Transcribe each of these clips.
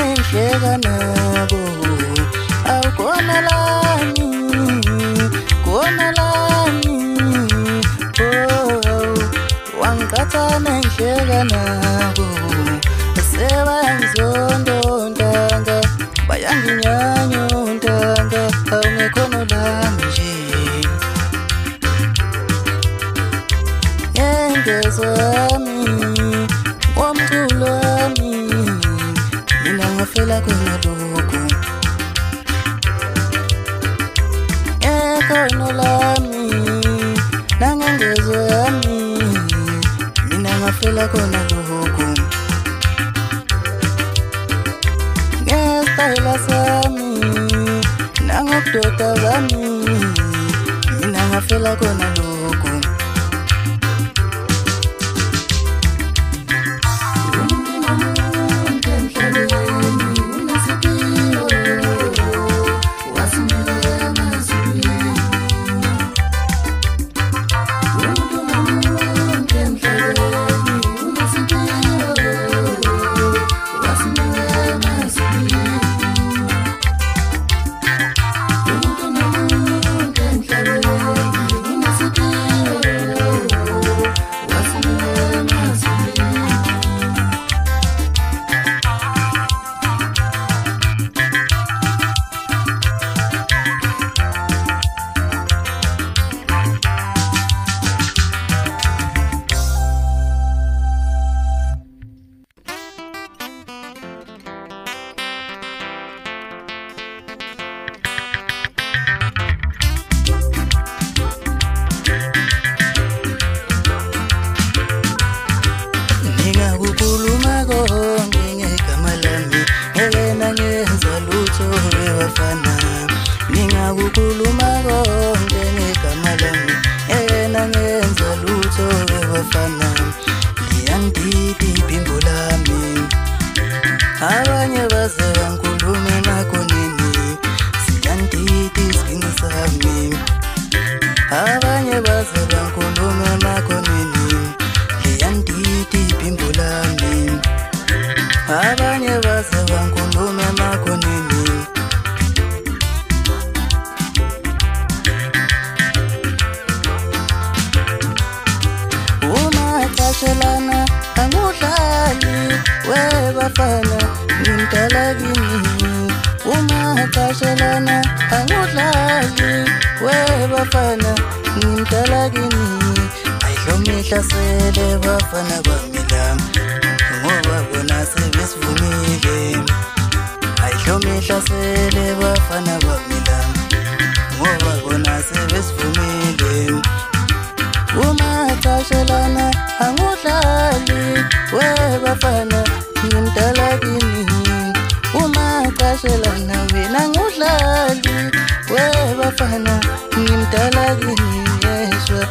nenhleka nabo awukona lami wangikhatha nenhleka nabo sebayangizondontanga bayanginyanya untanga awungekhono lami nje ngezami womculo wami mina ngafela khona lokhu ekhono lami nangengezami mina ngafela khona lokhu ngestayila sami nangobudoda bami mina ngafela khona lokhu Ningakukhuluma konke ngegama lami ena ngenza lutho webafana liyandidi iphimbo lami abanye baze bangikhulume nakho nini siyandidi isigini sami abanye baze bangikhulume nakho nini liyandidi iphimbo lami abanye baze bangikhulume nakho nini Shelana angudlali webafana ngimdala kini umakashelana angudlali webafana ngimdala kini ayihlo sele bafana bamila ngoba bona sebesivumile ayihlo sele bafana bamila ngoba bona sebesivumile umakashelana angudlali webafana ngimdala kini umakashelana wena ngudlali webafana ngimdala kini yeswa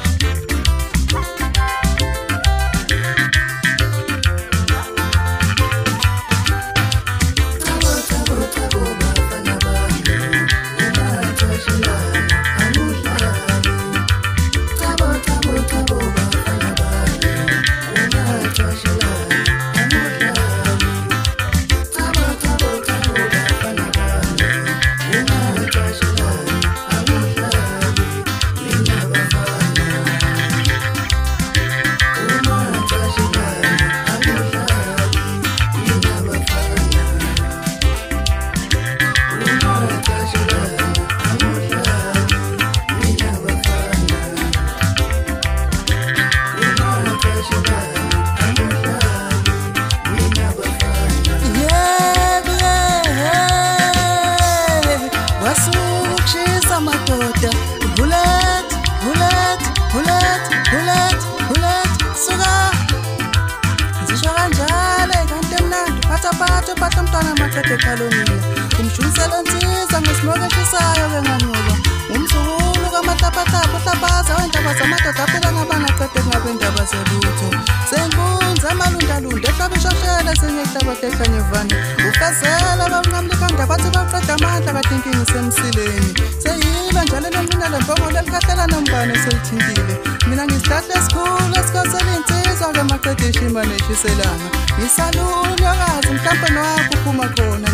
Pata mtwana makete kalonina kumshunisela nsiza ngesimoke shisayo ke ngangoba umzukulu kamatapatapa hlabaza wendaba zamadoda aphela ngabangaqede ngabe indaba zelutho senkunza amalundalunda ehlabe ishoshela senyehlaba tehlanyevane ufazela banqamlika ndaba bathi baqeda amandla katinkingi semsileni seyila njalo lenqinela mbongo lelikhahlela nombane selithintile mina ngisihlahla esikhulu esikosela insizwa ke maqede ishima neshiselana ngisalulwakazi mhlawumbe nowakho uphuma khona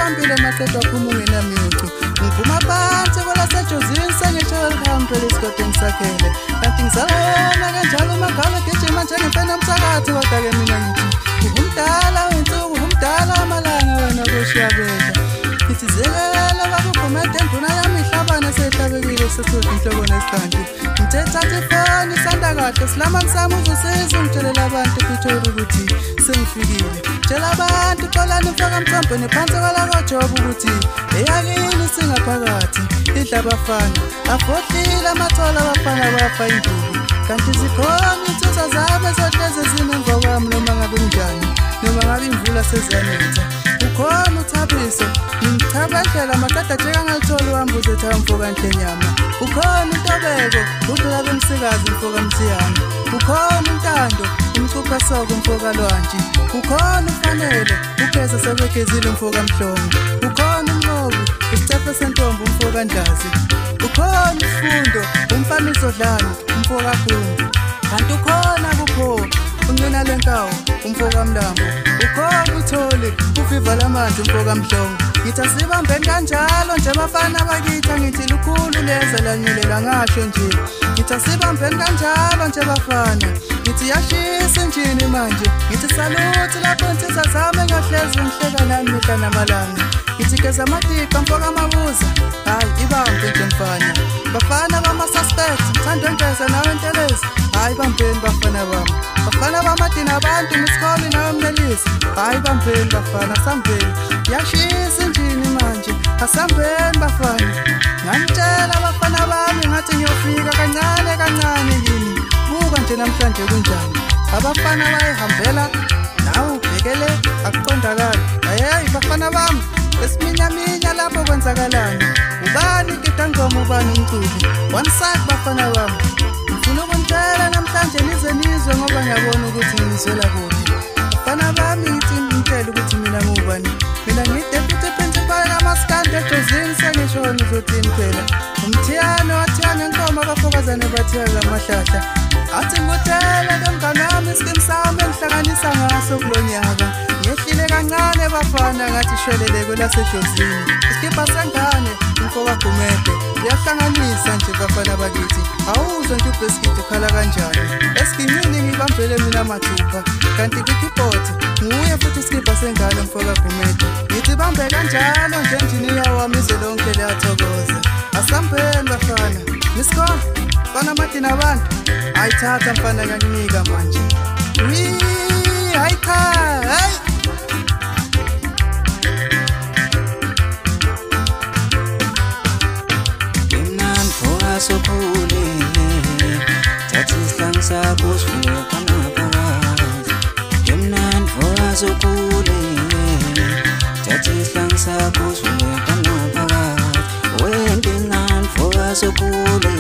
ubambile maqedwa phuma ungenamicu ngiphuma phansi kwelaseJozini sengisho welcome phela isigodini sakhele kanti ngizala yona kanjalo magalo gijima njengempena umsakathi kodwa-ke mina ngithi ungumdala wensuku ungumdala amalanga wena koshiyabeda ngithi zekela babugumede enduna yami ihlabane seyihlabekile sesodwa inhloko nesikanti ngithe thatha ifoni isanda kahle silamani sami uzosiza ungitshelela abantu Pitori ukuthi sengifikile tshela abantu xolani mfaka mthombeni phansi kwalakoJobe ukuthi eyakini singaphakathi idla abafana afohlile amathola abafana bafa induku kanti zikhona insizwa zami ezohlezi zinemva kwami noma ngabe kunjani noma ngabe imvula seziyanetha ukhona uThabiso ngimthabadlela maqeda njeka ngalithola uhambo uzetha mfoka Nhlenyama ukhona uNtobeko udlula bemsikazi mfoka Msiyana ukhona uNtando umcupha soko mfoka Lwantshi ukhona uFanele ugeza sebegezile mfoka Mhlongo ukhona uNqobu isithephe sentombi mfoka Ndlazi ukhona uSifundo umfana uZodlana mfoka Gumbu kanti ukhona kupho ungena lenkawu umfoka Mlambo ukhona uTholi uviva lamanzi mfoka Mhlongo ngithi asibambeni kanjalo nje abafana bakithi ngithi lukhulu leze lanyelela ngasho nje ngithi asibambeni kanjalo nje abafana ngithi yashisa injini manje ngithi saluthi lapho insizwa zami engahlezi ngihleka nami mihla namalanga ngithi geza amatiqa mfoka Mabuza hayi ibambe nje mfana bafana bama-suspect ngithanda ngeza nawe Ntelezi hayi bambeni bafana bami bafana bamadina abantu Miskoli nawe Mnelisi hayi bambeni bafana sambeni yashisa injini manje asambeni bafana ngantshela abafana bami ngathi ngiyofika kancane kancane yini buka nje namhlanje kunjani abafana bayihambela nawe ubhekele akuqondakali hayi bafana bami esiminyaminya lapho kwenzakalani ubani kitangoma ubani umculi one side bafana bami ngifuna ukuntshela namhlanje nize nizwe ngoba ngiyabona ukuthi ngizwela kuphi bafana bami ngithi ngintshela ukuthi mina ngubani mina ngiyideputy principal kaMaskandi eJozini sengishona uzothini phela umthiyane wathiyana nkomo abafokazane bathiyela amahlahla athi ngutele komngane wami iskim sami engihlanganisa ngaso kulo nyaka ngehlile kancane bafana ngathi shwelele kwelaseJozini iskipha sengane umfoka Gumede uyahlanganisa nje bafana bakithi awuzwe nje uBeskid ukhala kanjani esikimini ngibambele mina mathupha kanti kwi-keyboard nguye futhi iskipha sengane umfoka Gumede ngithi bambe kanjalo nje enjiniya wami izwe lonke liyathokoza asambeni bafana Misko bana madina abantu ayithatha mfana nganginika manje hayi cha hayi sokhule thatha isihlangu sakho sifune phakathi emnandi mfoka sokhule thatha isihlangu sakho sifune phakathi wena emnandi mfoka sokhule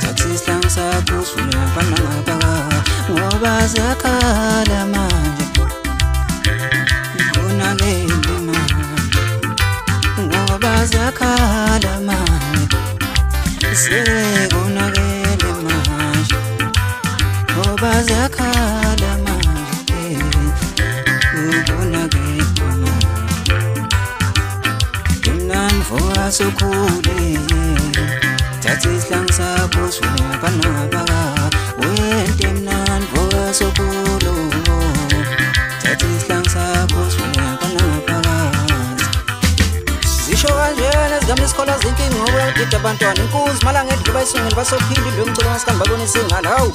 thatha isihlangu sakho sifune phakathi ngoba zakhala manje khona ngeke manje ngoba zakhala manje sekonakele manje ngoba zakhala manje ukonakele manje kumnandi mfoka sokhule thatha isihlangu sakho sifune phakathi wena mnandi mfoka sokhule thatha isihlangu sakho sifune phakathi zisho kanjena ezigamla isikhola zinkinga ngoba udida abantwana inkuzi malanga edlula bayisungeni basophinde idlwe ngicela ngasikani babona isingala hawu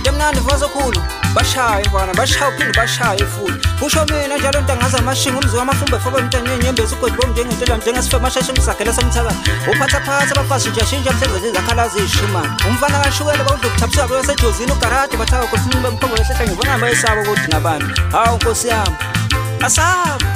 emnandi mfoka sokhulu bashaye bana bashaye uphinde bashaye futhi usho mina njalo ntangaza amashinga umzi wamafumba efoba emntanyeni nyembezi ugodi bombi njengentela njengasife amashashe ngisagela somthakazi uphathaphatha abafazi njashintsha mhleze zizakhala zishimana umfana kashukela bawudla ukuthaphisa baseJozini ugarade bathaka khosini bemkhombo lehlehla ngibona bayisaba ukuthi nabantu hawu nkosi yami asaba